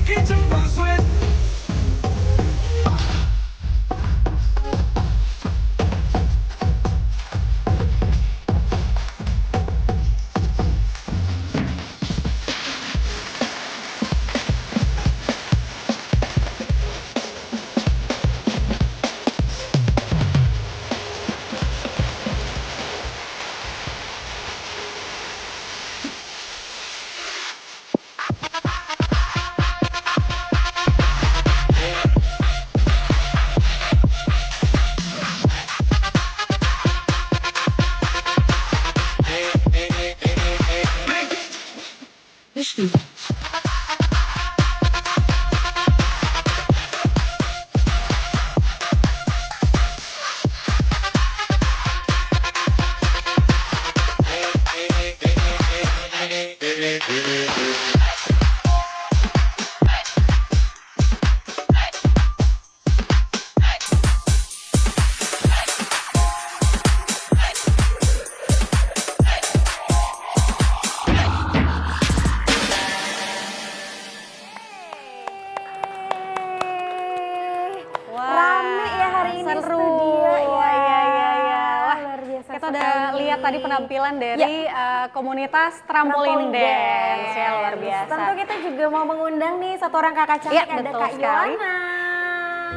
hit your first with. Rame ya hari ini seru. studio ya. Iya. Wah, Luar biasa kita udah sekali. lihat tadi penampilan dari komunitas trampolin dance ya, luar biasa. Tentu kita juga mau mengundang nih satu orang kakak cantik, Iya, ada betul Kak sekali. Yohana.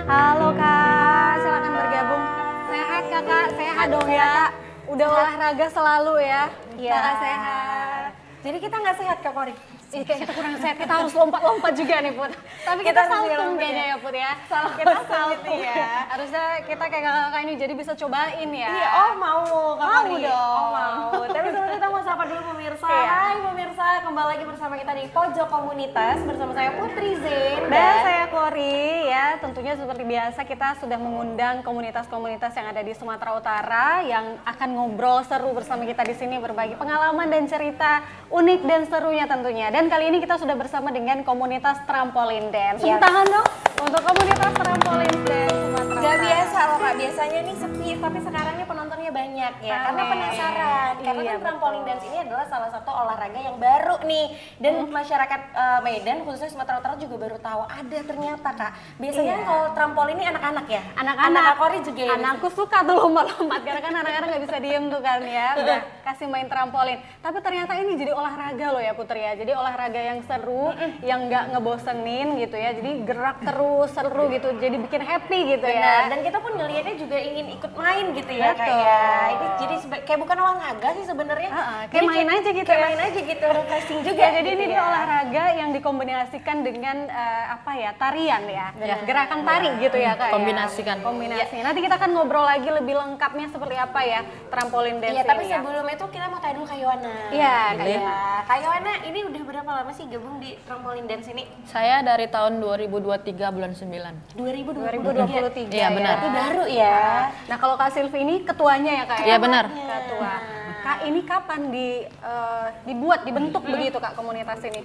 Halo Kak, silakan bergabung. Sehat Kakak, sehat dong ya Kak. Udah olahraga selalu ya. Iya. Kakak sehat. Jadi kita nggak sehat Kak Kori? Ih, kayak kita kurang sehat, kita harus lompat-lompat juga nih Put. Tapi kita Kita harus saltung lompat kayaknya ya. ya Put ya. Kita Kita saltung ya. Harusnya kita kayak kakak-kakak ini jadi bisa cobain ya. Iya, oh mau Kak Mau Kori? dong. Oh mau. Tapi sebelum kita mau sapa dulu pemirsa. Iya. Hai pemirsa, kembali lagi bersama kita di Pojok Komunitas bersama saya Putri Zain Dan saya Kori ya, tentunya seperti biasa kita sudah mengundang komunitas-komunitas yang ada di Sumatera Utara yang akan ngobrol seru bersama kita di sini, berbagi pengalaman dan cerita unik dan serunya tentunya. Dan kali ini kita sudah bersama dengan komunitas trampolin dance. Tepuk Yes. tangan dong untuk komunitas trampolin dance Sumatera Gak Utara. biasa loh Kak, biasanya nih sepi, tapi sekarang nih penontonnya banyak ya. Karena Rame. penasaran, karena Iya, kan trampolin betul. dance ini adalah salah satu olahraga yang baru nih. Dan masyarakat Medan, khususnya Sumatera Utara juga baru tahu ada ternyata Kak. Biasanya Iya. kalau trampolin ini anak-anak ya? Anak-anak, Anak Kak Kori juga ya? anakku suka tuh lompat-lompat karena kan anak-anak nggak bisa diem tuh kan ya, udah kasih main trampolin. Tapi ternyata ini jadi olahraga loh ya Putri ya, jadi olahraga yang seru, yang nggak ngebosenin gitu ya, jadi gerak terus, seru gitu, jadi bikin happy gitu Benar, ya. dan kita pun ngelihatnya juga ingin ikut main gitu ya Betul. kayak ini jadi kayak bukan olahraga sih sebenarnya. Kayak Jadi main aja gitu kayak ya. main aja gitu, refreshing juga. Ya, jadi gitu ini ya. dia olahraga yang dikombinasikan dengan apa ya, tarian ya, gerakan tari gitu ya Kak. Kombinasikan. Ya? Kombinasi. Nanti kita akan ngobrol lagi lebih lengkapnya seperti apa ya trampolin dance Iya, tapi ini ya. sebelum itu kita mau tanya dulu Kak Yohana. Iya, Kak Iya. Yohana. Kak Yohana, ini udah berapa lama sih gabung di trampolin dance ini? Saya dari tahun 2023 bulan 9. 2023 Iya, benar. Berarti baru ya. Nah kalau Kak Silvi ini ketuanya ya Kak? Iya, benar. Ketua. Kak ini kapan dibentuk begitu Kak komunitas ini?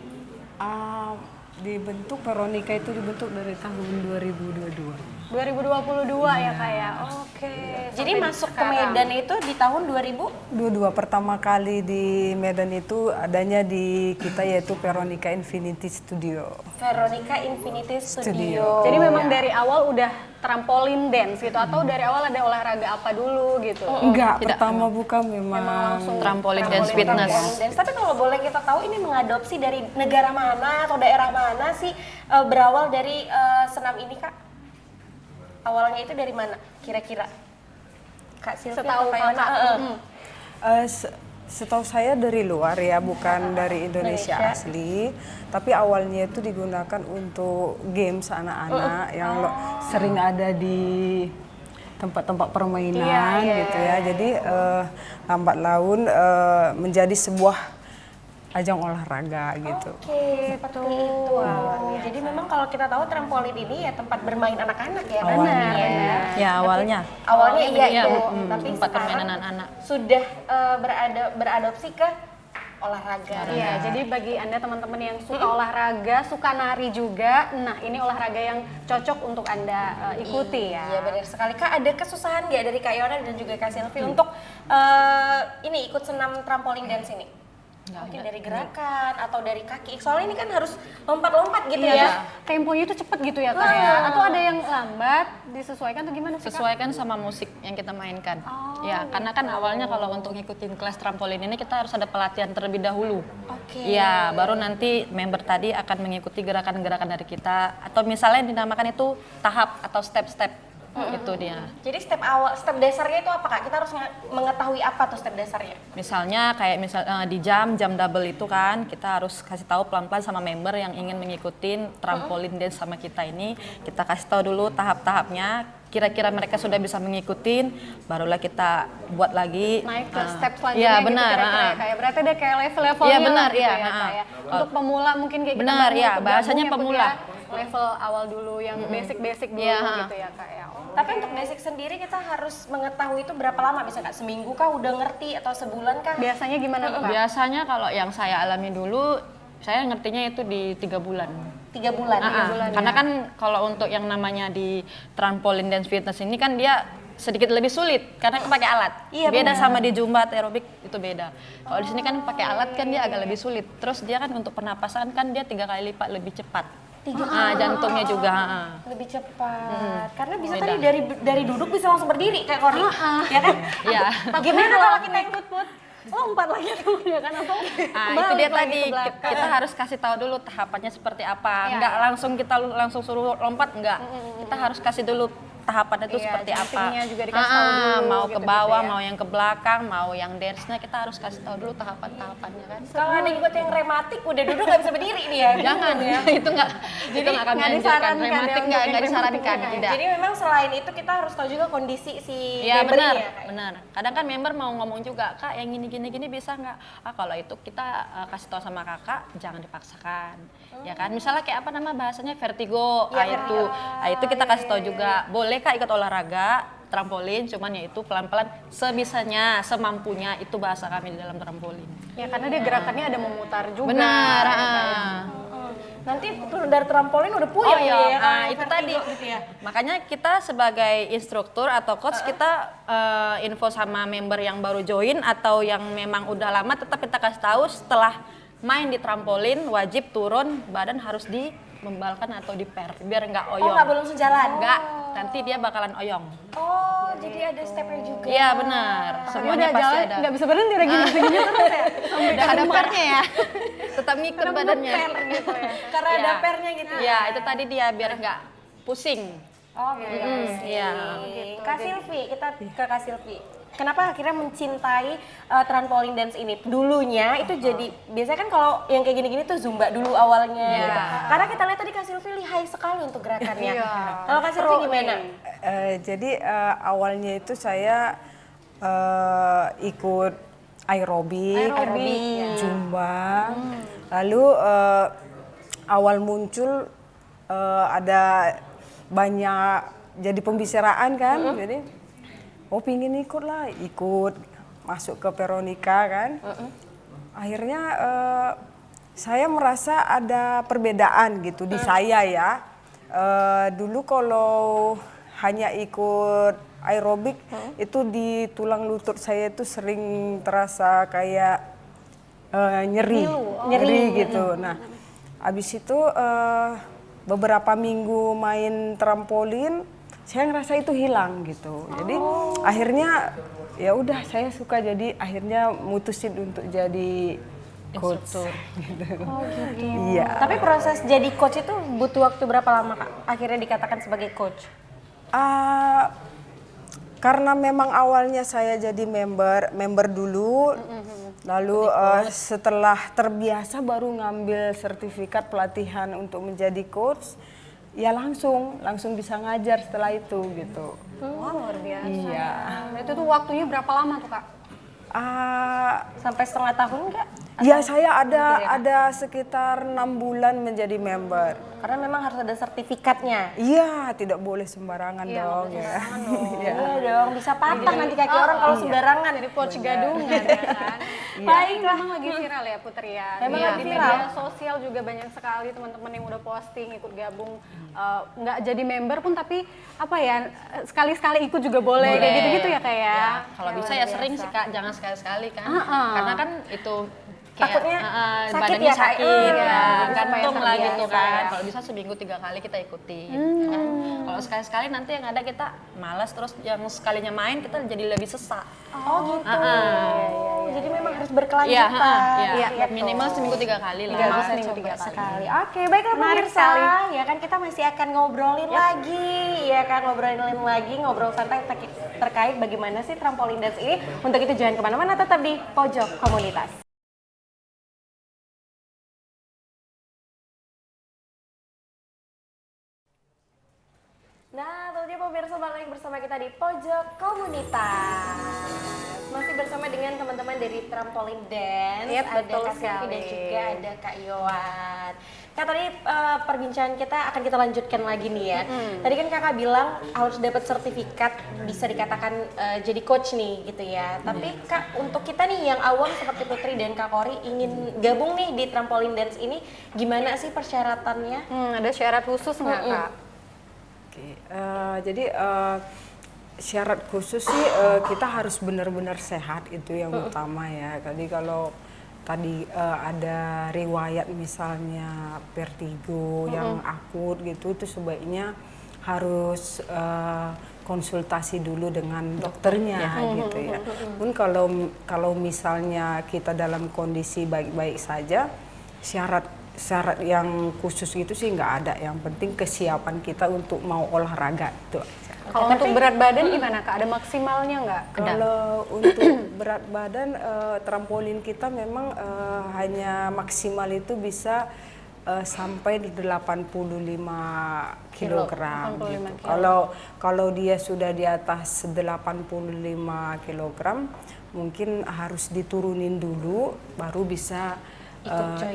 Dibentuk Veronica itu dibentuk dari tahun 2022. 2022 ya Kak ya? Oke. Jadi sampai masuk ke sekarang. Medan itu di tahun 2000? Dua pertama kali di Medan itu adanya di kita yaitu Veronica Infinity Studio. Veronica Infinity Studio. Studio. Jadi memang dari awal udah trampolin dance gitu atau dari awal ada olahraga apa dulu gitu? Enggak, Tidak. pertama bukan memang langsung Trampolin dance fitness. Trampolin dance. Tapi kalau boleh kita tahu ini mengadopsi dari negara mana atau daerah mana sih berawal dari senam ini Kak? Awalnya itu dari mana kira-kira? Kak Silvi Setahu atau Kak Yohana? Kakak. Setahu saya dari luar ya, bukan dari Indonesia asli. Tapi awalnya itu digunakan untuk games anak-anak yang sering ada di tempat-tempat permainan gitu ya. Jadi lambat laun menjadi sebuah ajang olahraga gitu. Oke, seperti itu. Jadi memang kalau kita tahu trampolin ini ya tempat bermain anak-anak ya. Awalnya. Benar. Ya, awalnya. Awalnya iya, Iya, itu. Tapi tempat sekarang permainan anak-anak. sudah beradopsi ke olahraga. Iya, jadi bagi Anda teman-teman yang suka olahraga, suka nari juga, nah ini olahraga yang cocok untuk Anda ikuti ya. Iya benar sekali. Kak, ada kesusahan nggak dari Kak Yona dan juga Kak Silvi untuk ini ikut senam trampolin dance ini? Mungkin dari gerakan atau dari kaki. Soalnya ini kan harus lompat-lompat gitu ya. Temponya itu cepet gitu ya Kak ya? Atau ada yang lambat, disesuaikan atau gimana sih Kak? Sesuaikan sama musik yang kita mainkan. Ya, karena kan awalnya kalau untuk ngikutin kelas trampolin ini kita harus ada pelatihan terlebih dahulu. Oke. Ya, baru nanti member tadi akan mengikuti gerakan-gerakan dari kita atau misalnya dinamakan itu tahap atau step-step. Itu dia. Jadi step dasarnya itu apa Kak? Kita harus mengetahui apa tuh step dasarnya? Misalnya kayak di jam double itu kan kita harus kasih tahu pelan-pelan sama member yang ingin mengikutin trampolin dance sama kita ini, kita kasih tahu dulu tahap-tahapnya. Kira-kira mereka sudah bisa mengikutin, barulah kita buat lagi Naik ke step selanjutnya iya, gitu benar, kira-kira ya Kak ya? Berarti ada kayak level-levelnya Iya, benar, lah gitu iya, ya Kak ya? Untuk pemula mungkin kayak kita Benar, baru iya, ikut bahasanya gabung ya, Put, pemula. ya. Level awal dulu yang basic-basic dulu Iya, gitu ya Kak ya? Tapi untuk basic sendiri kita harus mengetahui itu berapa lama bisa Kak? Seminggu kah udah ngerti atau sebulan kah? Biasanya gimana tuh Kak? biasanya kalau yang saya alami dulu, saya ngertinya itu di 3 bulan. 3 bulan. Karena kan kalau untuk yang namanya di trampolin dance fitness ini kan dia sedikit lebih sulit karena pakai alat. Iya, Beda benar. sama di zumba atau aerobik itu beda. Kalau di sini kan pakai alat kan dia agak lebih sulit. Terus dia kan untuk pernapasan kan dia 3 kali lipat lebih cepat. Jantungnya juga. Lebih cepat. Karena bisa Beda. tadi dari duduk bisa langsung berdiri kayak Kori. Ya kan? Iya. Gimana kalau kita ikut Put, lompat lagi tuh ya kan atau Itu dia tadi kita harus kasih tahu dulu tahapannya seperti apa. Enggak langsung kita langsung suruh lompat enggak. Kita harus kasih dulu tahapannya itu seperti apa. jumpingnya juga dikasih tahu dulu Mau gitu, ke bawah, gitu ya. mau yang ke belakang, mau yang dance-nya kita harus kasih tahu dulu tahapan-tahapannya kan. kalau ada ikut yang rematik udah duduk nggak bisa berdiri nih ya. Jangan ya, itu enggak kami nggak anjurkan. disarankan ya Rematik untuk enggak yang disarankan, tidak. Jadi memang selain itu kita harus tahu juga kondisi si Iya membernya benar, ya, Kak? benar. Kadang kan member mau ngomong juga, Kak yang gini bisa nggak? Kalau itu kita kasih tahu sama kakak, jangan dipaksakan. Ya kan, misalnya kayak apa nama bahasanya vertigo, itu kita kasih tahu juga. Boleh Kak ikut olahraga trampolin, cuman ya itu pelan-pelan sebisanya, semampunya itu bahasa kami di dalam trampolin. ya karena dia gerakannya ada memutar juga. Benar. Nanti turun dari trampolin udah puyeng iya. ya kan? Itu tadi. Gitu ya. Makanya kita sebagai instruktur atau coach kita info sama member yang baru join atau yang memang udah lama tetap kita kasih tahu setelah main di trampolin wajib turun badan harus dimembalkan atau diper biar nggak Oh oyong. nggak belum sejalan? Nggak, nanti dia bakalan oyong. Oh jadi ada stepnya juga. Iya benar, Semuanya semuanya udah pasti jalan ada. nggak bisa berhenti lagi gini terus ya. Sampai Udah ada pernya ya, tetap ngikut badannya. gitu ya. Karena ada pernya gitu. Iya, itu tadi dia biar nggak pusing. Oh gitu. Iya. Kak Silvi, kita ke Kak Silvi. Kenapa akhirnya mencintai trampolin dance ini? Dulunya itu jadi biasanya kan kalau yang kayak gini-gini tuh zumba dulu awalnya gitu. Karena kita lihat tadi Kak Silvi lihai sekali untuk gerakannya. Kalau Kak Silvi gimana? Jadi awalnya itu saya ikut aerobik, zumba. Lalu awal muncul ada banyak jadi pembicaraan kan, jadi pingin ikut masuk ke Veronica kan. Akhirnya saya merasa ada perbedaan gitu di saya ya. Dulu kalau hanya ikut aerobik itu di tulang lutut saya itu sering terasa kayak nyeri gitu. Nah, habis itu beberapa minggu main trampolin saya ngerasa itu hilang gitu. Jadi akhirnya ya udah saya suka jadi akhirnya mutusin untuk jadi coach gitu. Iya. Tapi proses jadi coach itu butuh waktu berapa lama Kak? Akhirnya dikatakan sebagai coach? Karena memang awalnya saya jadi member dulu, lalu setelah terbiasa baru ngambil sertifikat pelatihan untuk menjadi coach, ya langsung bisa ngajar setelah itu gitu. Luar biasa. Iya. Itu tuh waktunya berapa lama tuh Kak? Sampai setengah tahun enggak? Ya saya ada sekitar 6 bulan menjadi member. Karena memang harus ada sertifikatnya. Iya, tidak boleh sembarangan dong ya. Iya dong, bisa patah nanti kaki orang kalau sembarangan. Jadi coach gadungan ya kan. Baik, memang lagi viral ya Putri ya. Memang Di lagi media viral. sosial juga banyak sekali teman-teman yang udah posting ikut gabung nggak jadi member pun tapi apa ya sekali-sekali ikut juga boleh kayak gitu-gitu ya kayak ya. Kalau bisa ya sering sih Kak, jangan sekali-sekali kan. Karena kan itu Takutnya sakit badannya ya, Kak? sakit, Iya, ya, supaya gantung lah terbiasa gitu kan. ya. Kalau bisa seminggu 3 kali kita ikutin. Kan. Kalau sekali-sekali nanti yang ada kita malas, terus yang sekalinya main kita jadi lebih sesak. Oh gitu. Jadi memang harus Iya, berkelanjutan. iya. gitu. Minimal seminggu 3 kali lah. Minimal Seminggu seminggu 3 3 kali. kali. Oke, baiklah Menarik pemirsa. sekali. Ya kan kita masih akan ngobrolin lagi, ya kan ngobrol santai terkait bagaimana sih trampolin dance ini. Untuk itu jangan kemana-mana, tetap di pojok komunitas. Nah, tentunya pemirsa balik bersama kita di pojok komunitas. Masih bersama dengan teman-teman dari Trampolin Dance, Yep, ada betul Kak Silvi dan sekali. juga ada Kak Yowan. Kak, tadi perbincangan kita akan kita lanjutkan lagi nih ya. Tadi kan Kakak bilang harus dapat sertifikat, bisa dikatakan jadi coach nih gitu ya. Tapi Kak, untuk kita nih yang awam seperti Putri dan Kak Kori ingin gabung nih di Trampolin Dance ini, gimana sih persyaratannya? Ada syarat khusus nggak Kak? Oke, jadi syarat khusus sih kita harus benar-benar sehat, itu yang utama ya. Jadi kalau tadi ada riwayat misalnya vertigo yang akut gitu, itu sebaiknya harus konsultasi dulu dengan dokternya gitu ya. Pun kalau misalnya kita dalam kondisi baik-baik saja, syarat yang khusus itu sih nggak ada. Yang penting kesiapan kita untuk mau olahraga itu aja. Kalau untuk berat badan gimana Kak? Ada maksimalnya nggak? Kalau untuk berat badan trampolin kita memang hanya maksimal itu bisa sampai 85 kilogram. 85 Gitu. kilo. Kalau dia sudah di atas 85 kilogram, mungkin harus diturunin dulu baru bisa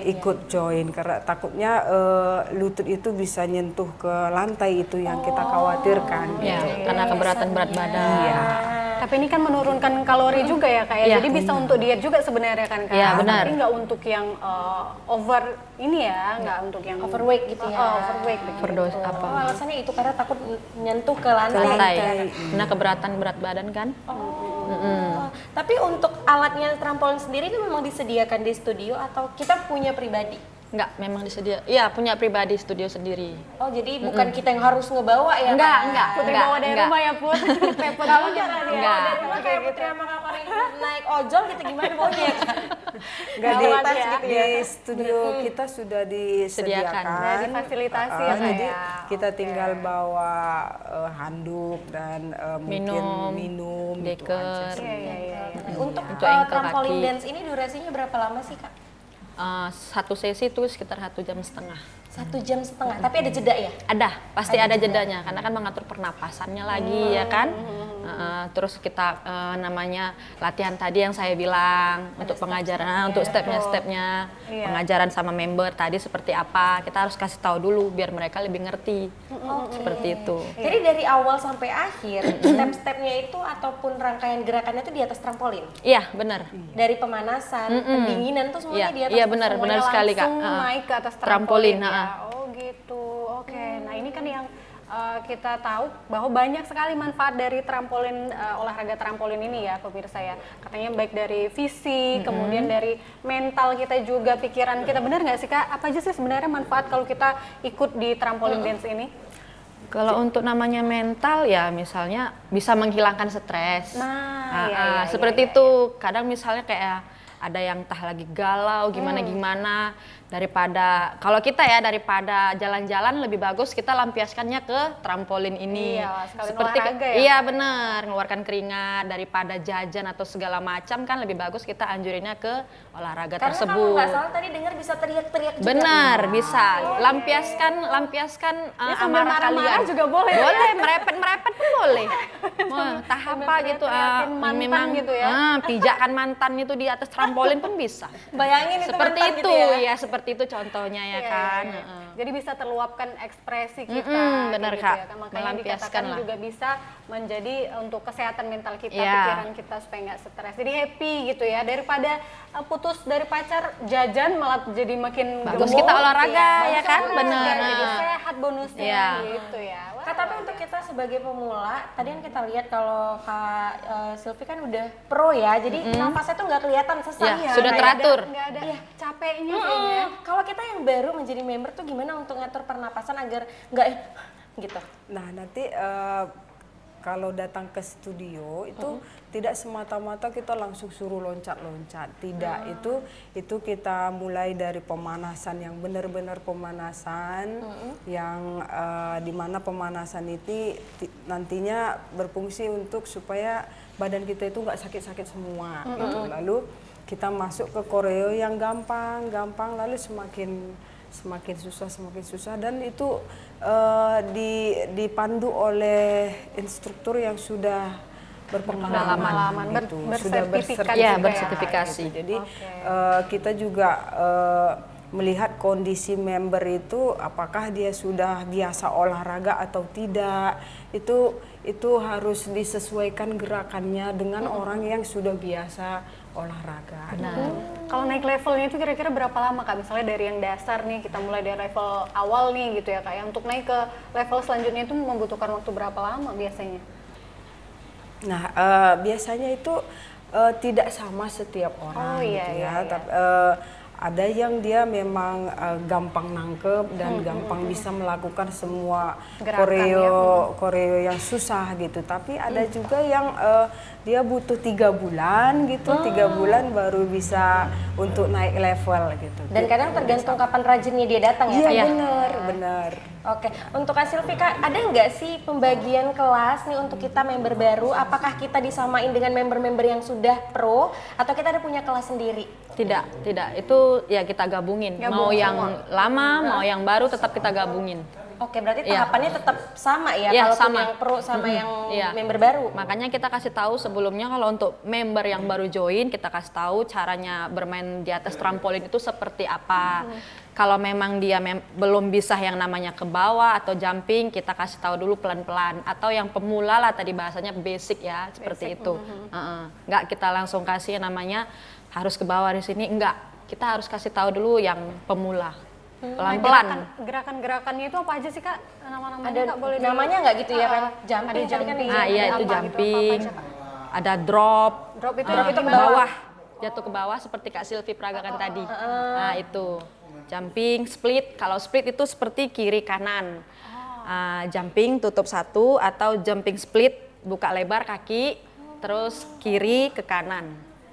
ikut join, karena takutnya lutut itu bisa nyentuh ke lantai, itu yang kita khawatirkan. Ya, gitu. karena keberatan berat badan. Iya. Tapi ini kan menurunkan kalori juga ya Kak ya. Iya. Jadi bisa untuk diet juga sebenarnya kan Kak. Iya, benar. Tapi nggak untuk yang over ini ya, nggak untuk yang Overweight gitu ya. Overweight begitu. Overdose Oh, apa? alasannya itu karena takut nyentuh ke Ke lantai. lantai. Gitu. Karena keberatan berat badan kan. Tapi untuk alatnya trampolin sendiri itu memang disediakan di studio atau kita punya pribadi? Enggak, memang disedia. Iya, punya pribadi studio sendiri. Oh, jadi bukan kita yang harus ngebawa ya? Enggak, Kak? enggak. Putri bawa dari rumah ya Put. Repot Kalau juga jangan kan ya. Enggak. Dari rumah kayak Putri sama Kak Kori naik ojol gitu, gimana bawanya ya Kak? Nggak di, Lewat ya. di studio kita sudah disediakan. Udah difasilitasi ya, Kak, Jadi ya. kita tinggal bawa handuk dan mungkin minum gitu deker. aja sih. Iya. Untuk Untuk ankle trampolin kaki. dance ini durasinya berapa lama sih Kak? Satu sesi itu sekitar 1,5 jam. 1,5 jam, tapi ada jeda ya? Ada, pasti ada jedanya karena kan mengatur pernapasannya lagi ya kan. Terus kita namanya latihan tadi yang saya bilang untuk pengajaran, untuk stepnya, Iya. pengajaran sama member tadi seperti apa, kita harus kasih tahu dulu biar mereka lebih ngerti. Seperti itu. Jadi dari awal sampai akhir, step-stepnya itu ataupun rangkaian gerakannya itu di atas trampolin? Iya, benar. Dari pemanasan, pendinginan tuh semuanya di atas. Iya benar, Semuanya benar sekali Kak. langsung naik ke atas Trampolin, trampolin, ya. Oh gitu. Oke. Nah ini kan yang kita tahu bahwa banyak sekali manfaat dari trampolin, olahraga trampolin ini ya pemirsa ya. Katanya baik dari fisik, kemudian dari mental kita juga, pikiran kita. Benar nggak sih Kak? Apa aja sih sebenarnya manfaat kalau kita ikut di trampolin dance ini? Kalau untuk namanya mental ya misalnya bisa menghilangkan stres. Nah, iya, seperti itu. Kadang misalnya kayak ada yang entah lagi galau gimana daripada kalau kita ya daripada jalan-jalan lebih bagus kita lampiaskannya ke trampolin ini. Iya, sekalian Seperti olahraga ya, iya benar, mengeluarkan keringat daripada jajan atau segala macam kan lebih bagus kita anjurinnya ke olahraga Karena kalau tersebut. nggak salah tadi dengar bisa teriak-teriak juga. Benar, bisa. Lampiaskan Ini sambil amarah marah-marah kalian. juga boleh. Boleh, merepet-merepet pun boleh. Entah apa gitu. teriakin mantan gitu ya. Pijakan mantan itu di atas trampolin pun bisa. Bayangin itu Seperti mantan itu, gitu ya. ya seperti itu contohnya ya Iya, kan. iya, iya. Jadi bisa terluapkan ekspresi kita. Benar, gitu Kak. ya kan. Makanya Melampiaskan dikatakan lah. juga bisa menjadi untuk kesehatan mental kita, Iya. pikiran kita supaya nggak stres. Jadi happy gitu ya. Daripada putus dari pacar, jajan malah jadi makin Bagus gemuk. kita olahraga, Iya, ya kan? bagus Bener. olahraga, jadi sehat bonusnya Iya. gitu ya. Wah, Kak, tapi untuk kita sebagai pemula, tadi kan kita lihat kalau Kak Silvi kan udah pro ya, jadi nafasnya tuh nggak kelihatan sesak terasa. Ya, sudah teratur. Nggak ada capeknya kayaknya. Kalau kita yang baru menjadi member tuh gimana untuk ngatur pernapasan agar nggak gitu? Nah, nanti kalau datang ke studio itu tidak semata-mata kita langsung suruh loncat-loncat. Tidak, itu kita mulai dari pemanasan yang benar-benar pemanasan yang dimana pemanasan itu nantinya berfungsi untuk supaya badan kita itu nggak sakit-sakit semua gitu. Lalu kita masuk ke koreo yang gampang lalu semakin susah dan itu dipandu oleh instruktur yang sudah berpengalaman gitu, sudah bersertifikat ya, juga bersertifikasi. gitu. Jadi kita juga melihat kondisi member itu apakah dia sudah biasa olahraga atau tidak. Itu harus disesuaikan gerakannya dengan orang yang sudah biasa olahraga. Kalau naik levelnya itu kira-kira berapa lama Kak? Misalnya dari yang dasar nih, kita mulai dari level awal nih gitu ya Kak. Yang untuk naik ke level selanjutnya itu membutuhkan waktu berapa lama biasanya? Nah, biasanya itu tidak sama setiap orang gitu ya. Tapi, ada yang dia memang gampang nangkep dan gampang bisa melakukan semua koreo yang susah gitu. Tapi ada juga yang dia butuh 3 bulan gitu, 3 bulan baru bisa untuk naik level gitu. Dan kadang tergantung kapan rajinnya dia datang ya? Iya, Kak? benar. Oke, untuk Kak Silvi, Kak, ada nggak sih pembagian kelas nih untuk kita member baru? Apakah kita disamain dengan member-member yang sudah pro atau kita ada punya kelas sendiri? Tidak. Itu ya kita gabungin. Mau yang lama, mau yang baru tetap kita gabungin. Oke, berarti tahapannya tetap sama ya? Iya, Kalaupun sama. yang pro sama yang Iya. member baru? Makanya kita kasih tahu sebelumnya kalau untuk member yang baru join, kita kasih tahu caranya bermain di atas trampolin itu seperti apa. Kalau memang dia belum bisa yang namanya ke bawah atau jumping, kita kasih tahu dulu pelan-pelan. Atau yang pemula lah tadi bahasanya basic ya, seperti itu. Nggak kita langsung kasih yang namanya harus ke bawah di sini, enggak. Kita harus kasih tahu dulu yang pemula. Pelan-pelan. Gerakan-gerakannya itu apa aja sih Kak? Nama-namanya Ada Kak boleh namanya nggak gitu ya kan? Jumping, ada tadi kan jumping. ada Iya itu apa jumping, gitu, apa aja, ada drop, Drop itu jatuh itu ke bawah, jatuh ke bawah seperti Kak Silvi peragakan tadi. Nah itu jumping, split. Kalau split itu seperti kiri kanan. Jumping tutup satu atau jumping split buka lebar kaki, terus kiri ke kanan.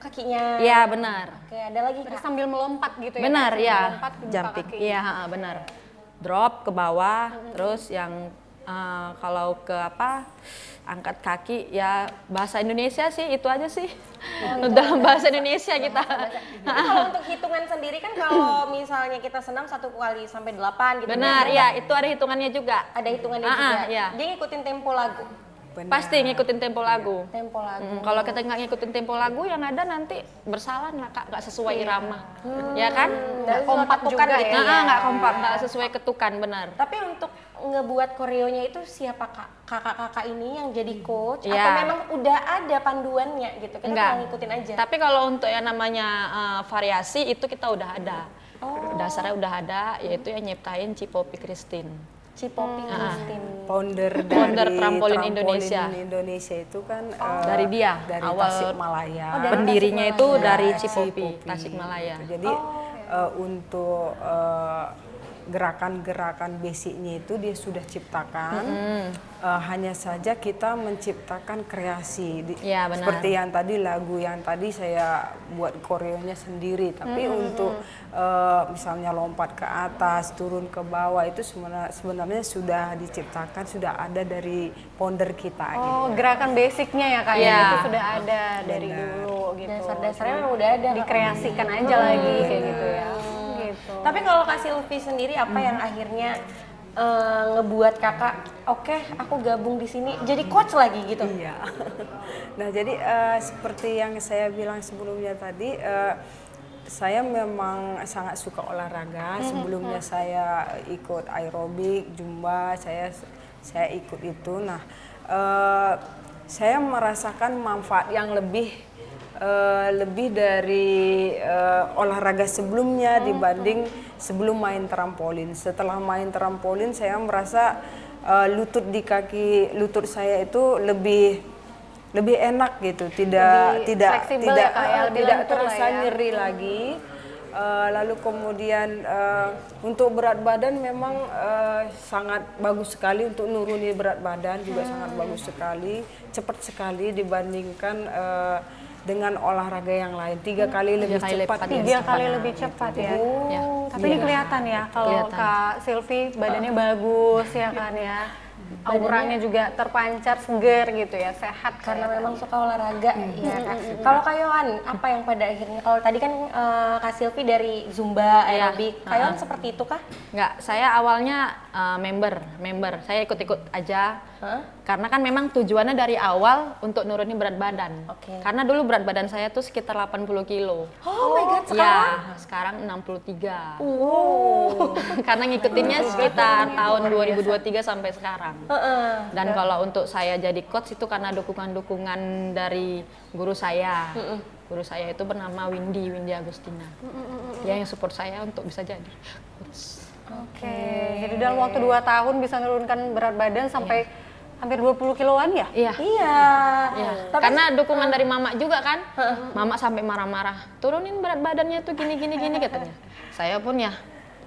kakinya. Iya benar. Oke, ada lagi Berarti Kak? sambil melompat gitu ya? Benar Sambil ya. melompat, buka Jumping. kaki. Iya benar. Drop ke bawah, terus yang kalau ke angkat kaki ya bahasa Indonesia sih itu aja sih. Dalam bahasa Indonesia kita. Tapi kalau untuk hitungan sendiri kan kalau misalnya kita senam 1 kali sampai 8 gitu. Benar, ya itu ada hitungannya juga. Ada hitungannya juga. Iya. Dia ngikutin tempo lagu. Benar. Pasti ngikutin tempo lagu. Tempo lagu. Kalau kita nggak ngikutin tempo lagu yang ada nanti bersalah Kak, nggak sesuai irama. Ya kan? Dan kompak ketukan juga gitu ya. Nggak kompak, nggak sesuai ketukan, benar. Tapi untuk ngebuat koreonya itu siapa Kak? Kakak-kakak ini yang jadi coach Iya. atau memang udah ada panduannya gitu? Kita Enggak. tinggal ngikutin aja. Tapi kalau untuk yang namanya variasi itu kita udah ada. Dasarnya udah ada, yaitu yang nyiptain Cipopi Christine. Cipopi Christine. Founder Trampolin Indonesia. Indonesia itu kan Dari dia, dari awal Tasikmalaya. pendirinya itu dari Cipopi. Cipopi, Tasikmalaya. Jadi untuk gerakan-gerakan basicnya itu dia sudah ciptakan. Hanya saja kita menciptakan kreasi. Iya, benar. Seperti yang tadi lagu yang tadi saya buat koreonya sendiri. Tapi untuk misalnya lompat ke atas, turun ke bawah itu sebenarnya sudah diciptakan, sudah ada dari founder kita. Oh, gitu. gerakan basicnya ya Kak, ya? Iya. Itu sudah ada dari dulu gitu. Dasar-dasarnya memang udah ada. Dikreasikan aja lagi kayak gitu ya. Gitu. Tapi kalau Kak Silvi sendiri apa yang akhirnya ngebuat kakak, oke, aku gabung di sini jadi coach lagi gitu? Iya. Nah jadi seperti yang saya bilang sebelumnya tadi, saya memang sangat suka olahraga. Sebelumnya saya ikut aerobik, zumba, saya ikut itu. Nah, saya merasakan manfaat yang lebih dari olahraga sebelumnya dibanding sebelum main trampolin. Setelah main trampolin saya merasa lutut saya itu lebih lebih enak gitu, tidak Lebih tidak fleksibel tidak ya, Kak, ya, lebih tidak lentur lah terasa ya. nyeri lagi. Lalu kemudian untuk berat badan memang sangat bagus sekali untuk nuruni berat badan juga sangat bagus sekali, cepat sekali dibandingkan dengan olahraga yang lain. 3 kali lebih kali cepat. lipat. 3 kali lebih cepat ya. Ya. Tapi ini kelihatan ya kalau Kelihatan. Kak Silvi badannya bagus ya kan ya. Auranya juga terpancar seger gitu ya, sehat Karena kelihatan. memang suka olahraga ya Kak. Kalau Kak Yohan, apa yang pada akhirnya, kalau tadi kan Kak Silvi dari Zumba, Iya. aerobik, Kak Yohan seperti itu kah? Enggak, saya awalnya member. Saya ikut-ikut aja. Hah? Karena kan memang tujuannya dari awal untuk nurunin berat badan. Oke. Karena dulu berat badan saya tuh sekitar 80 kilo. Oh my god, Ya, sekarang 63. Wow. Karena ngikutinnya sekitar tahun 2023 sampai sekarang. Heeh. Dan kalau untuk saya jadi coach itu karena dukungan-dukungan dari guru saya. Guru saya itu bernama Windy Agustina. Dia yang support saya untuk bisa jadi coach. Oke, jadi dalam waktu 2 tahun bisa menurunkan berat badan sampai hampir 20 kiloan ya? Iya. Iya. Iya. Tapi Karena dukungan dari mama juga kan. Mama sampai marah-marah. Turunin berat badannya tuh gini katanya. Saya pun ya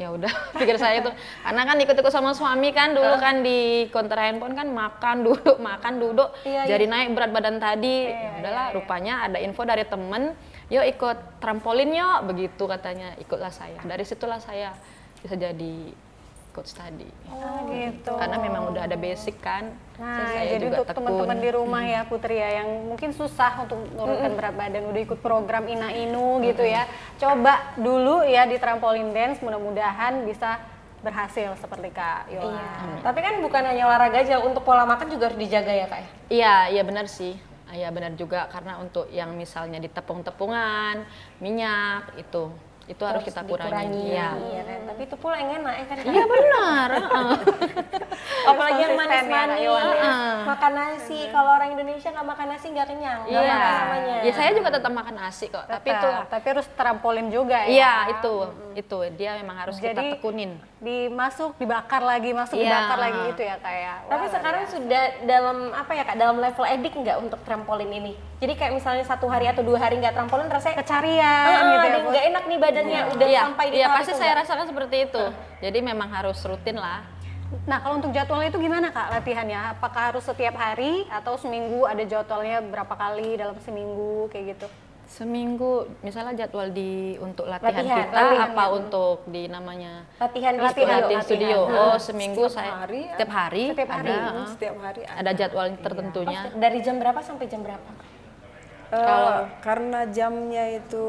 udah pikir saya itu karena kan ikut-ikut sama suami kan dulu kan di konter handphone kan makan duduk Iya, jadi naik berat badan tadi. Udahlah rupanya ada info dari temen, yuk ikut trampolin yuk, begitu katanya. Ikutlah saya. Dari situlah saya bisa jadi coach tadi. Gitu. Karena memang udah ada basic kan. Nah, Saya jadi juga untuk tekun. teman-teman di rumah ya Putri ya yang mungkin susah untuk menurunkan berat badan, udah ikut program Ina Inu gitu ya. Coba dulu ya di trampolin dance, mudah-mudahan bisa berhasil seperti Kak Yola. Iya. Tapi kan bukan hanya olahraga aja, untuk pola makan juga harus dijaga ya Kak ya? Iya benar sih. Iya benar juga karena untuk yang misalnya di tepung-tepungan, minyak itu harus kita kurangi. Iya. Iya kan, tapi itu pula yang enak ya kan Kak? Iya benar. Apalagi yang Konsisten ya, Kak manis-manis, Yohan ya. makan nasi. Kalau orang Indonesia nggak makan nasi nggak kenyang, nggak Iya. makan namanya. Ya saya juga tetap makan nasi kok. Tapi itu Tapi harus trampolin juga ya. iya itu dia memang harus kita Jadi, tekunin. Dimasuk, dibakar lagi, masuk Iya. dibakar lagi gitu ya kayak. Tapi sekarang sudah dalam apa ya Kak, dalam level edik nggak untuk trampolin ini? Jadi kayak misalnya 1 hari atau 2 hari nggak trampolin rasanya kecarian gitu ada ya. yang nggak enak nih badannya, udah Iya, sampai di iya tahap pasti itu saya nggak? rasakan seperti itu. Jadi memang harus rutin lah. Nah kalau untuk jadwalnya itu gimana Kak latihannya? Apakah harus setiap hari atau seminggu ada jadwalnya berapa kali dalam seminggu kayak gitu? Seminggu misalnya jadwal untuk latihan, Latihan, kita latihan, apa ya. untuk di namanya Latihan di Latihan, studio. studio. Oh, seminggu Setiap hari, setiap hari Setiap hari. ada Setiap hari ada jadwal tertentunya. Dari jam berapa sampai jam berapa? karena jamnya itu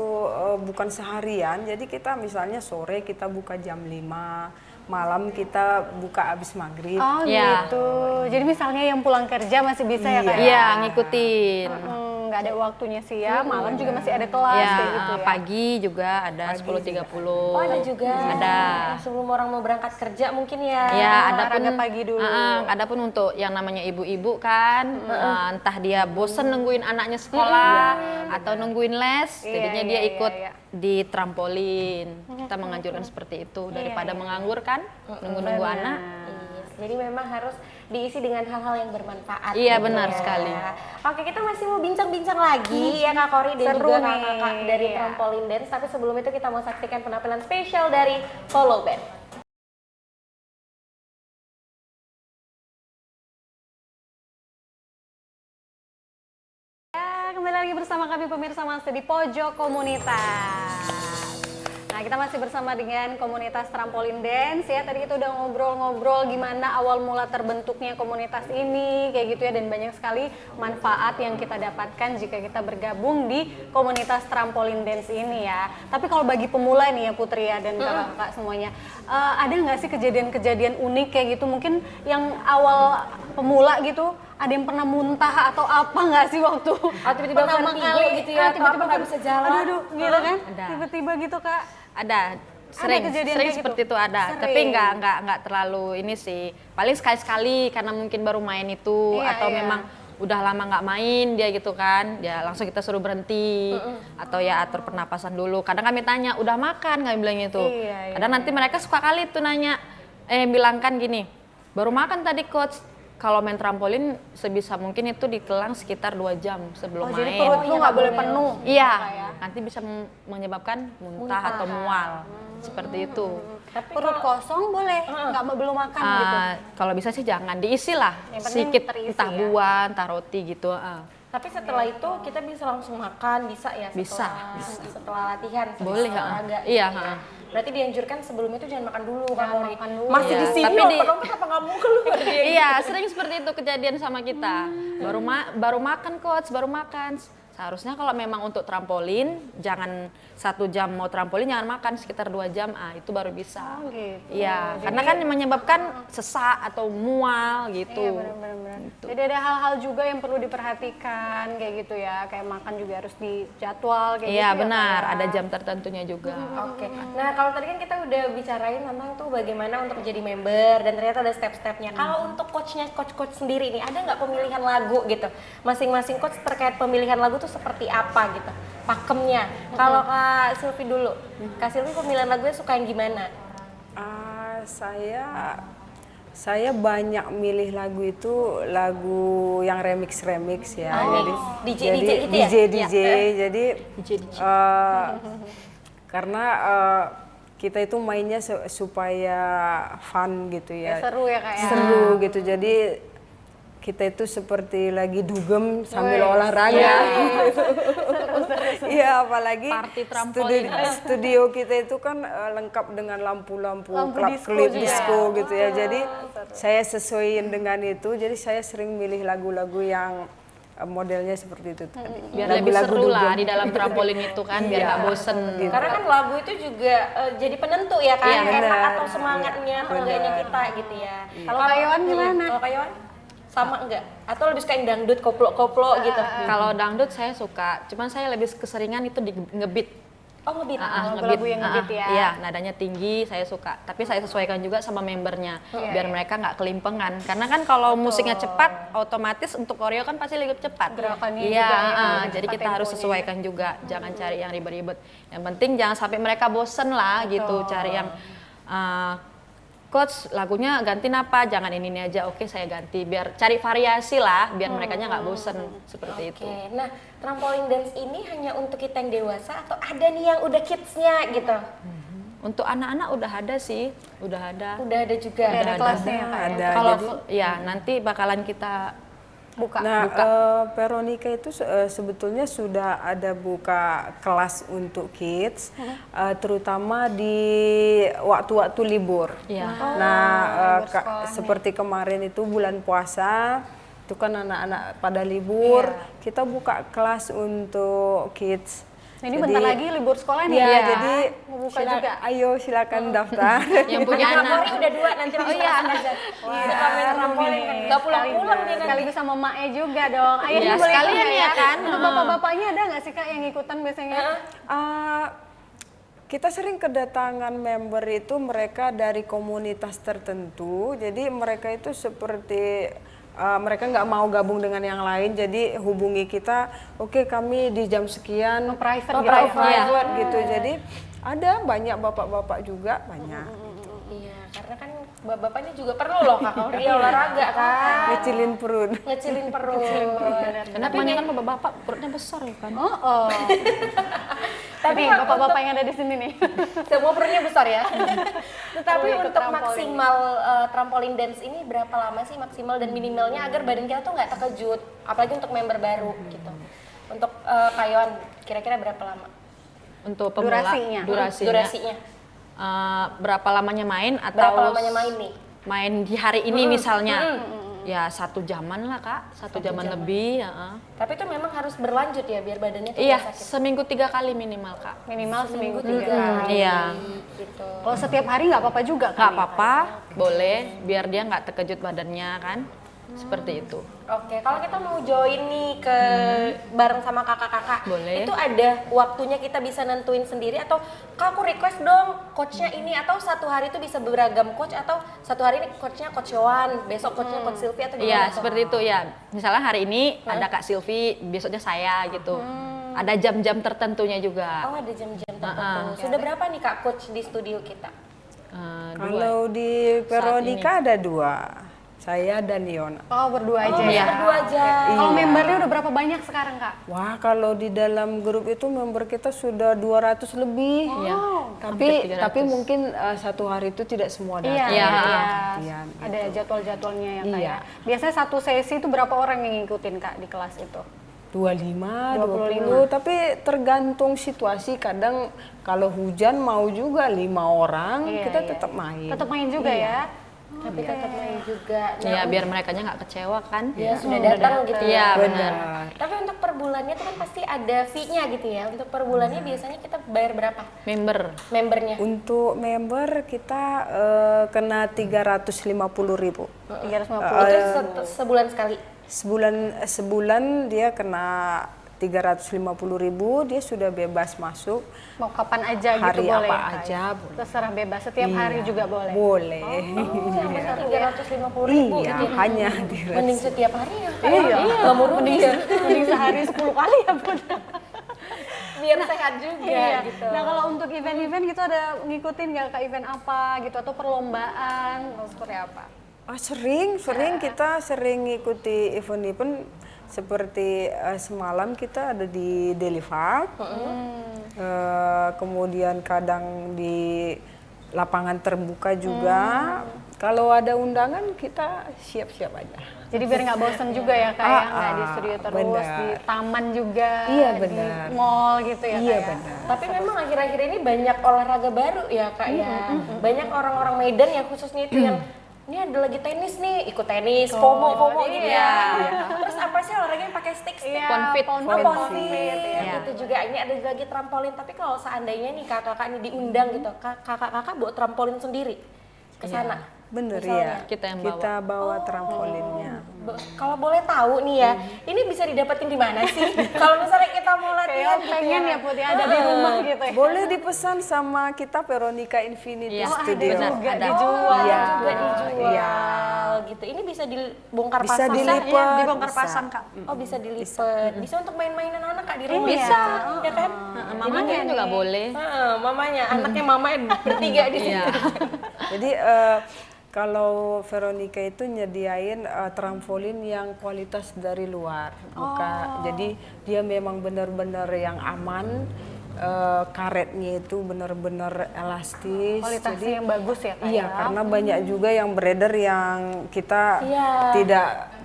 bukan seharian, jadi kita misalnya sore kita buka jam 5, malam kita buka abis maghrib. Oh Iya. gitu. Jadi misalnya yang pulang kerja masih bisa ya Kak? Iya, ngikutin. Nggak ada waktunya sih ya, malam juga masih ada kelas Ya, kayak gitu ya. pagi juga ada 10.30. Oh ada juga. Ada. Sebelum orang mau berangkat kerja mungkin ya. Ya, ada pun olahraga pagi dulu. ada pun untuk yang namanya ibu-ibu kan, entah dia bosen nungguin anaknya sekolah atau nungguin les, jadinya dia ikut di trampolin. Kita menganjurkan seperti itu daripada menganggur kan, nunggu-nunggu anak. Iya, jadi memang harus diisi dengan hal-hal yang bermanfaat. Iya, gitu benar ya. sekali. Oke, kita masih mau bincang-bincang lagi ya Kak Kori dan Seru juga nih. kakak dari Iya. Trampolin Dance. Tapi sebelum itu kita mau saksikan penampilan spesial dari Follow Band. Ya, kembali lagi bersama kami pemirsa masih di Pojok Komunitas. Nah, kita masih bersama dengan komunitas Trampolin Dance ya. Tadi kita udah ngobrol-ngobrol gimana awal mula terbentuknya komunitas ini kayak gitu ya, dan banyak sekali manfaat yang kita dapatkan jika kita bergabung di komunitas Trampolin Dance ini ya. Tapi kalau bagi pemula nih ya Putri ya dan kakak-kakak semuanya, ada nggak sih kejadian-kejadian unik kayak gitu mungkin yang awal pemula gitu? Ada yang pernah muntah atau apa nggak sih waktu tiba-tiba pertama vertigo kali gitu ya, atau apa nggak bisa jalan. aduh gitu kan Ada. tiba-tiba gitu Kak. Ada sering kejadian sering kayak seperti gitu? itu ada, Sering. tapi nggak terlalu ini sih, paling sekali-sekali karena mungkin baru main itu Iya, atau iya. memang udah lama nggak main dia gitu kan, ya langsung kita suruh berhenti atau ya atur pernapasan dulu. Kadang kami tanya udah makan, kami bilang gitu. Iya, iya. Kadang nanti mereka suka kali tuh nanya, bilang kan gini, baru makan tadi coach, kalau main trampolin sebisa mungkin itu dikelang sekitar 2 jam sebelum Jadi main. perut lu nggak boleh penuh. Iya, Kak, ya. nanti bisa menyebabkan muntah atau mual. Seperti itu. Tapi Perut kosong boleh, nggak belum makan gitu. Kalau bisa sih jangan diisi lah, Yang penting sedikit terisi entah ya. buah, entah roti gitu. Tapi setelah itu kita bisa langsung makan, bisa ya? Bisa, Setelah latihan, setelah Boleh, olahraga. iya, gitu ya. Berarti dianjurkan sebelum itu jangan makan dulu, Kak Ori. makan dulu. Masih Iya, di sini, tapi otot kenapa nggak mau keluar dia? Iya, sering seperti itu kejadian sama kita. Baru makan coach, baru makan. Seharusnya kalau memang untuk trampolin, jangan 1 jam mau trampolin jangan makan sekitar 2 jam, itu baru bisa. Oh, gitu. Iya, karena kan menyebabkan sesak atau mual gitu. Iya benar-benar. Jadi ada hal-hal juga yang perlu diperhatikan kayak gitu ya, kayak makan juga harus dijadwal kayak Iya gitu. benar, Ya, Kak, ya. ada jam tertentunya juga. Oke. Nah, kalau tadi kan kita udah bicarain tentang tuh bagaimana untuk jadi member dan ternyata ada step-stepnya. Kalau untuk coachnya, coach sendiri nih, ada nggak pemilihan lagu gitu? Masing-masing coach terkait pemilihan lagu tuh seperti apa gitu? Pakemnya. Kalau Kak Silvi dulu, Kak Silvi pemilihan lagunya suka yang gimana? Saya banyak milih lagu itu lagu yang remix ya. DJ jadi gitu ya? DJ. Jadi karena kita itu mainnya supaya fun gitu ya. Seru ya Kak ya. Seru gitu. Jadi kita itu seperti lagi dugem sambil olahraga. Iya, apalagi Party trampolin. studio kita itu kan lengkap dengan lampu-lampu, klip disco gitu ya. Jadi saya sesuaiin dengan itu. Jadi saya sering milih lagu-lagu yang modelnya seperti itu tadi. Biar lebih seru lah di dalam trampolin itu kan, biar nggak bosen. Karena kan lagu itu juga jadi penentu ya kan, Iya, enak benar. atau semangatnya atau enggaknya kita gitu ya. Kalau Kak Yohan gimana? Kalau Kak Yohan sama enggak? Atau lebih suka yang dangdut koplo-koplo gitu? Kalau dangdut saya suka, cuman saya lebih keseringan itu di ngebeat. Oh ngebeat. lagu-lagu yang ngebeat ya. Iya, nadanya tinggi saya suka. Tapi saya sesuaikan juga sama membernya, biar mereka nggak kelimpengan. Karena kan kalau musiknya cepat, otomatis untuk koreo kan pasti lebih cepat. Gerakannya Iya, juga ya, lebih jadi cepat kita harus temponya. sesuaikan juga. Jangan cari yang ribet-ribet. Yang penting jangan sampai mereka bosen lah gitu. Cari yang coach lagunya ganti apa? Jangan ini aja. Oke, saya ganti. Biar cari variasi lah, biar merekanya nggak bosen seperti itu. Oke, nah trampolin dance ini hanya untuk kita yang dewasa atau ada nih yang udah kidsnya gitu? Untuk anak-anak udah ada sih, udah ada. Udah ada juga. Ada kelasnya ya Kak ya. Ada. Kalau Jadi, ya nanti bakalan kita Buka. nah, Veronica itu sebetulnya sudah ada buka kelas untuk kids, terutama di waktu-waktu libur. Iya. Nah, libur sekolah seperti kemarin itu bulan puasa, itu kan anak-anak pada libur, kita buka kelas untuk kids. Ini bentar lagi libur sekolah nih Ya, ya. jadi mau buka juga. ayo silakan daftar. yang punya Kak anak. Ori udah 2 nanti langsung aja. Suka main trampolin kan, nggak pulang-pulang dia nanti. Sekaligus sama Mae juga dong. Iya, Ayahnya boleh sekalian ikut nggak ya kan? Untuk bapak-bapaknya ada nggak sih Kak yang ikutan biasanya? Kita sering kedatangan member itu mereka dari komunitas tertentu, jadi mereka itu seperti mereka nggak mau gabung dengan yang lain, jadi hubungi kita, oke kami di jam sekian, private gitu. private gitu, jadi ada banyak bapak-bapak juga banyak. Iya, karena kan bapak-bapaknya juga perlu loh Kak Ori olahraga kan. Ngecilin perut. Ngecilin perut. Kenapa ini kan bapak-bapak perutnya besar ya kan? Oh. Tapi bapak-bapak yang ada di sini nih. Semua perutnya besar ya. Tetapi Perlu ikut untuk trampolin. maksimal trampolin dance ini berapa lama sih maksimal dan minimalnya agar badan kita tuh nggak terkejut, apalagi untuk member baru gitu. Untuk Kak Yohan, kira-kira berapa lama? Untuk pemula Durasinya. Berapa lamanya main atau Berapa lamanya main nih? main di hari ini misalnya? Ya 1 jaman lah Kak, 1 jaman lebih. Tapi itu memang harus berlanjut ya biar badannya tuh Iya, nggak sakit. seminggu 3 kali minimal Kak. Minimal seminggu 3 kali. Iya, Gitu. Kalau setiap hari nggak apa-apa juga kan? nggak apa-apa, boleh, biar dia nggak terkejut badannya kan, seperti itu. Oke, kalau kita mau join nih ke bareng sama kakak-kakak, Boleh. itu ada waktunya kita bisa nentuin sendiri atau Kak aku request dong coachnya ini atau satu hari itu bisa beragam coach atau satu hari ini coachnya Coach Yohan, besok coachnya Coach Silvi atau gimana? Iya, tuh? seperti itu ya. Misalnya hari ini ada Kak Silvi, besoknya saya gitu. Ada jam-jam tertentunya juga. Oh ada jam-jam tertentu. Sudah berapa nih Kak coach di studio kita? Kalau di Veronica ada 2. Saya dan Yona. Oh, berdua aja ya. Berdua aja. Kalau membernya udah berapa banyak sekarang, Kak? Wah, kalau di dalam grup itu member kita sudah 200 lebih. Tapi mungkin satu hari itu tidak semua datang. Iya. Iya. Ada jadwal-jadwalnya ya, Kak Iya. ya. Biasanya satu sesi itu berapa orang yang ngikutin, Kak, di kelas itu? 25, 20, tapi tergantung situasi. Kadang kalau hujan mau juga 5 orang, kita tetap main. Tetap main juga ya. Tapi tetap main juga. Ya biar mereka nggak kecewa kan. Ya sudah datang gitu Iya, ya. benar. Tapi untuk per bulannya itu kan pasti ada fee-nya gitu ya. Untuk per bulannya biasanya kita bayar berapa? Membernya. Untuk member kita kena 350.000. 350. Itu sebulan sekali. Sebulan dia kena 350.000, dia sudah bebas masuk. Mau kapan aja Hari gitu boleh apa ya, Kak? aja boleh. Terserah bebas, setiap hari juga boleh. Boleh. Sampai 350.000 Iya, gitu ya. hanya Mending setiap hari ya. Iya. Nggak mau rugi ya. Mending sehari 10 kali ya, Bun. Biar sehat juga Iya. gitu. Nah, kalau untuk event-event gitu ada ngikutin nggak, Kak, event apa gitu atau perlombaan atau seperti apa? Sering kita sering ikuti event-event seperti semalam kita ada di Delifak, kemudian kadang di lapangan terbuka juga. Kalau ada undangan kita siap-siap aja. Jadi biar nggak bosen juga ya, Kak, ya, nggak di studio terus, benar. di taman juga, Iya, di benar. mall gitu ya, Iya Kak, ya? benar. Tapi memang akhir-akhir ini banyak olahraga baru ya Kak ya. Banyak orang-orang Medan yang khususnya itu yang ini ada lagi tenis nih, ikut tenis, FOMO gitu ya. Terus apa sih olahraga yang pakai stick? Iya, Ponfit. Ponfit, ya. itu juga. Ini ada lagi trampolin. Tapi kalau seandainya nih kakak-kakak ini diundang gitu, kakak-kakak bawa trampolin sendiri ke sana. Bener Misalnya. ya. Kita yang bawa. Kita bawa trampolinnya. Kalau boleh tahu nih ya, ini bisa didapetin di mana sih? Kalau misalnya kita mau latihan Kayak gitu pengen ya, Put, ya, ada di rumah gitu ya. Boleh dipesan sama kita Veronica Infinity Iya, Studio. benar. juga Ada. dijual. Iya. juga dijual Iya. gitu. Ini bisa dibongkar Bisa pasang. dilipat. Dibongkar bisa. pasang, Kak. Oh, bisa dilipat. Bisa untuk main-mainan anak Kak di rumah. Bisa. Ya kan? Mamanya juga boleh. Mamanya, anaknya mamanya bertiga di sini. Iya. Jadi kalau Veronica itu nyediain trampolin yang kualitas dari luar, jadi dia memang benar-benar yang aman, karetnya itu benar-benar elastis. Kualitasnya jadi yang bagus ya, Kak, iya, ya? karena banyak juga yang beredar yang kita Iya.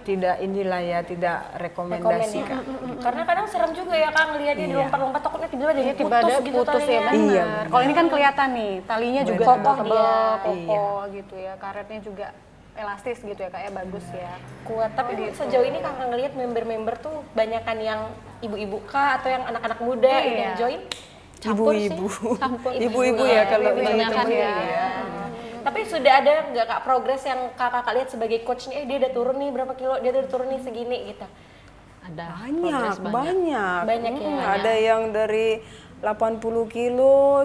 tidak inilah ya, tidak rekomendasikan. Karena kadang serem juga ya Kak ngelihatnya dilompat-lompat takutnya tiba-tiba jadi Tiba ada putus ya, talinya. benar. Iya, Kalau ini kan kelihatan nih, talinya juga Kokoh tebal, dia. kokoh gitu ya. Karetnya juga elastis gitu ya, kayak bagus ya. Kuat. Tapi sejauh ini Kakak ngelihat member-member tuh banyakan yang ibu-ibu kah atau yang anak-anak muda yang join? Ibu-ibu, ibu-ibu ya kalau Kebanyakan ini. ya. Tapi sudah ada nggak Kak progres yang kakak lihat sebagai coach nih, dia udah turun nih berapa kilo, dia udah turun nih segini gitu. Ada. Banyak, progres banyak. Banyak ya? Ada yang dari 80 kilo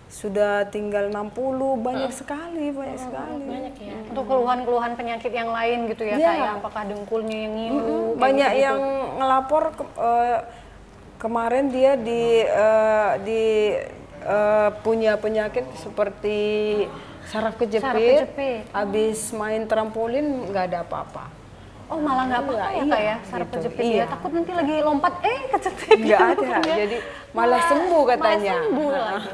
sudah tinggal 60, banyak sekali, banyak sekali. Banyak ya. Untuk keluhan-keluhan penyakit yang lain gitu ya, Iya. kayak apakah dengkulnya yang ngilu, kayak Banyak gitu-gitu. yang ngelapor kemarin dia punya penyakit seperti saraf kejepit, habis main trampolin nggak ada apa-apa. Oh, malah nggak apa-apa ya, Kak, ya, saraf gitu. kejepit Iya. ya. Takut nanti lagi lompat, kecetit. Nggak ada, jadi malah sembuh katanya. Malah sembuh lagi.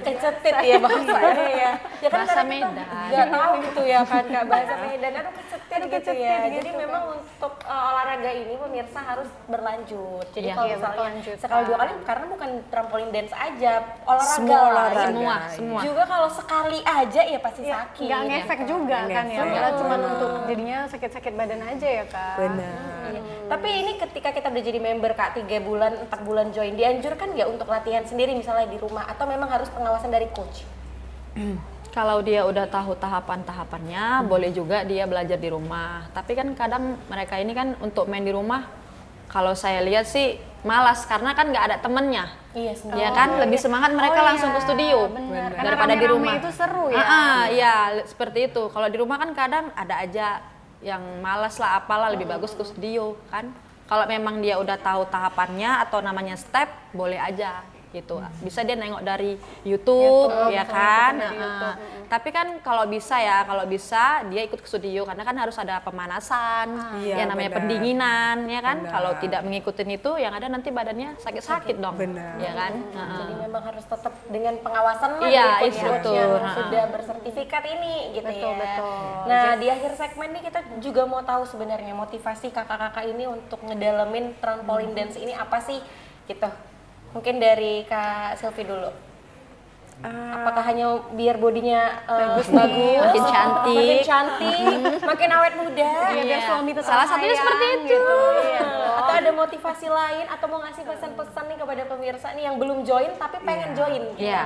Kecetit ya bahasanya ya. Ya kan Bahasa kadang kita Medan. nggak tahu gitu ya kan Kak, bahasa Medan. Aduh kecetit gitu ya. kecetit Jadi gitu, memang untuk olahraga ini pemirsa harus berlanjut. Jadi Iya. kalau Iya, misalnya berlanjut, sekali Kak. dua kali, karena bukan trampolin dance aja, olahraga Semua lah. olahraga. Semua. Juga kalau sekali aja ya pasti Ya, sakit. nggak ngefek juga kan ya, malah cuma untuk jadinya sakit-sakit badan aja ya, Kak. Benar. Iya. Tapi ini ketika kita udah jadi member Kak, 3 bulan, 4 bulan join, dianjurkan nggak untuk latihan sendiri misalnya di rumah atau memang harus pengawasan dari coach? Kalau dia udah tahu tahapan-tahapannya, boleh juga dia belajar di rumah. Tapi kan kadang mereka ini kan untuk main di rumah, kalau saya lihat sih malas karena kan nggak ada temennya. Iya sendiri. Ya kan lebih semangat mereka langsung ke studio Benar. Karena daripada di rame-rame rumah. itu seru ya. Iya seperti itu. Kalau di rumah kan kadang ada aja yang malas lah apalah, lebih bagus ke studio kan. Kalau memang dia udah tahu tahapannya atau namanya step, boleh aja gitu. Bisa dia nengok dari YouTube, ya kan. dari YouTube. Tapi kan kalau bisa dia ikut ke studio karena kan harus ada pemanasan, Iya, ya namanya benar. pendinginan, ya kan. Benar. Kalau tidak mengikutin itu, yang ada nanti badannya sakit-sakit dong, Benar. ya kan. Jadi memang harus tetap dengan pengawasan lah Iya, dari itu coach betul. yang Ha-ha. sudah bersertifikat ini gitu Betul, ya. betul. Nah, di akhir segmen nih kita juga mau tahu sebenarnya motivasi kakak-kakak ini untuk ngedalamin trampolin dance ini apa sih gitu. Mungkin dari Kak Silvi dulu. Apakah hanya biar bodinya bagus, makin cantik, makin awet muda? Iya, biar suami tetap Salah satunya sayang, seperti itu. gitu. Iya. Atau ada motivasi lain atau mau ngasih pesan-pesan nih kepada pemirsa nih yang belum join tapi pengen join gitu. Iya.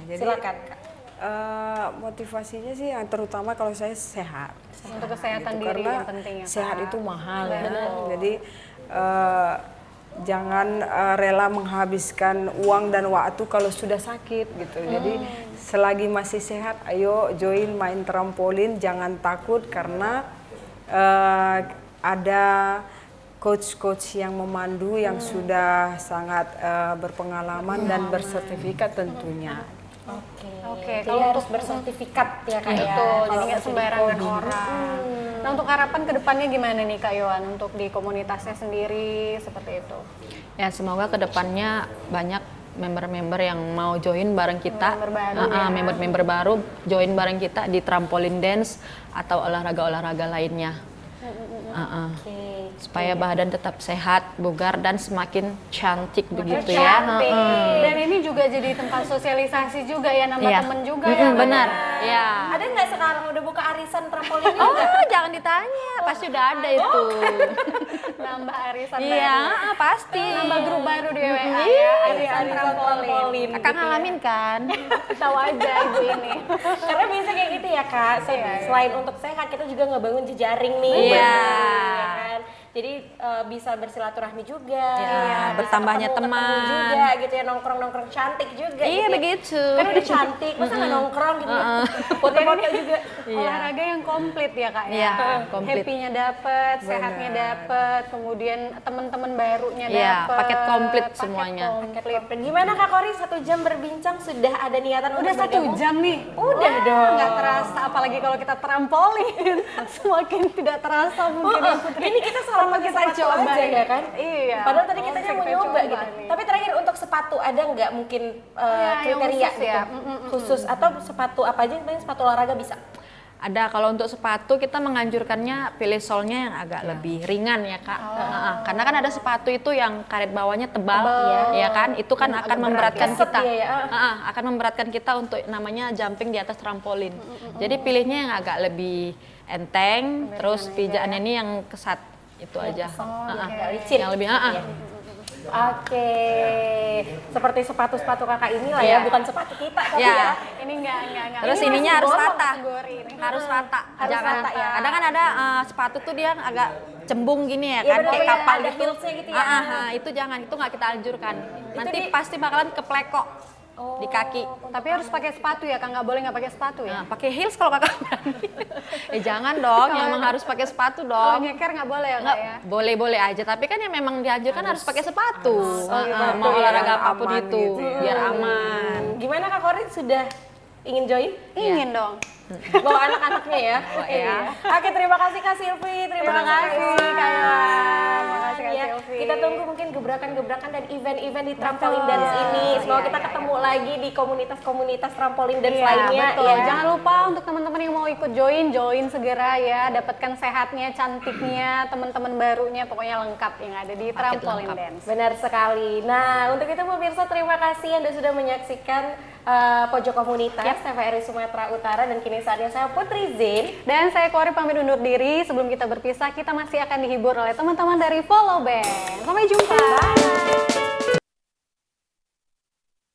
Jadi, Silakan Kak. motivasinya sih yang terutama kalau saya sehat. Untuk kesehatan Gitu, diri karena yang penting ya, sehat Kak. itu mahal ya. Benar. Jadi jangan rela menghabiskan uang dan waktu kalau sudah sakit gitu. Jadi selagi masih sehat, ayo join main trampolin, jangan takut karena ada coach-coach yang memandu yang sudah sangat berpengalaman dan bersertifikat tentunya. Oke, Jadi kalau harus untuk bersertifikat ya Kak ya. Betul, jadi Kalau nggak mau sembarangan jadi orang. Nah, untuk harapan kedepannya gimana nih Kak Yohan untuk di komunitasnya sendiri seperti itu? Ya semoga kedepannya banyak member-member yang mau join bareng kita, Member baru ya. member-member baru join bareng kita di trampolin dance atau olahraga-olahraga lainnya. Oke. Supaya badan tetap sehat, bugar dan semakin cantik begitu ya. Cantik. Dan ini juga jadi tempat sosialisasi juga ya, nambah Iya. temen juga ya. Benar. Kak? Ya. Ada nggak sekarang udah buka arisan trampolin juga? Oh, jangan ditanya, pasti udah ada itu. Nambah arisan Iya, baru. pasti. Nambah grup baru di WA Iya, ya, arisan trampolin. Kakak ngalamin kan? Tahu aja ibu ini. Karena biasa kayak gitu ya Kak. Selain untuk sehat kita juga ngebangun jejaring nih. Iya. Ya kan? Jadi bisa bersilaturahmi juga, Iya, bisa bertambahnya ketemu teman. juga gitu ya, nongkrong-nongkrong cantik juga. Iya, gitu ya. begitu. Kan udah cantik, masa nggak nongkrong gitu ya? Foto-foto juga. Olahraga yang komplit ya Kak ya. Iya, komplit. Happy-nya dapet, sehatnya dapet, kemudian teman-teman barunya Iya, dapet. paket komplit paket semuanya. komplit. Gimana Kak Kori 1 jam berbincang sudah ada niatan Udah untuk 1 bergabung? jam nih. Udah dong. Nggak terasa, apalagi kalau kita trampolin. Semakin tidak terasa mungkin ya Putri. Ini kita sama kita sepatu coba aja ya kan? Iya. Padahal tadi kita Oke, mau nyoba coba gitu. nih. Tapi terakhir untuk sepatu ada nggak mungkin yang kriteria khusus gitu? ya? Khusus atau sepatu apa aja yang penting sepatu olahraga bisa? Ada, kalau untuk sepatu kita menganjurkannya pilih solnya yang agak lebih ringan ya Kak. Karena kan ada sepatu itu yang karet bawahnya tebal, ya kan? Itu kan akan memberatkan Keset kita. dia ya. Akan memberatkan kita untuk namanya jumping di atas trampolin. Jadi pilihnya yang agak lebih enteng, terus pijakannya ini yang kesat itu aja. Agak licin. Yang lebih Iya. Oke, seperti sepatu-sepatu kakak ini lah ya, Iya. bukan sepatu kita tapi Iya. ya. Ini enggak. Terus Ini ininya masih harus bolong rata. kategori ini. Harus rata. Harus Jangan rata ya. Kadang kan ada sepatu tuh dia agak cembung gini ya Iya, kan, benar, kayak iya, kapal ada gitu. heelsnya gitu ya. Itu jangan, itu nggak kita anjurkan. Nanti di- pasti bakalan keplekok di kaki. Tapi harus pakai sepatu ya, Kak. Nggak boleh nggak pakai sepatu ya. Nah, pakai heels kalau kakak berani. Jangan dong, memang harus pakai sepatu Kalau dong. nyeker nggak boleh ya, Kak Nggak, ya. boleh-boleh aja, tapi kan yang memang dianjurkan harus pakai sepatu. Mau Biar olahraga apapun aman itu, gitu ya. biar aman. Gimana Kak Kori sudah ingin join? Ingin dong. Bawa anak-anaknya ya? ya. Oke, terima kasih Kak Silvi, terima kasih Kak Yohan. Terima kasih, Kak Ya, Silvi. kita tunggu mungkin gebrakan-gebrakan dan event-event di trampolin dance ini. Semoga kita ketemu lagi di komunitas-komunitas trampolin dance lainnya. Betul. Ya. Jangan lupa untuk teman-teman yang mau ikut join segera ya. Dapatkan sehatnya, cantiknya, teman-teman barunya, pokoknya lengkap yang ada di Paket trampolin lengkap. dance. Benar sekali. Nah, untuk itu pemirsa terima kasih Anda sudah menyaksikan Pojok Komunitas TVRI Sumatera Utara, dan kini saatnya saya Putri Zain. Dan saya Kori pamit undur diri. Sebelum kita berpisah, kita masih akan dihibur oleh teman-teman dari Follow Band. Sampai jumpa. Bye.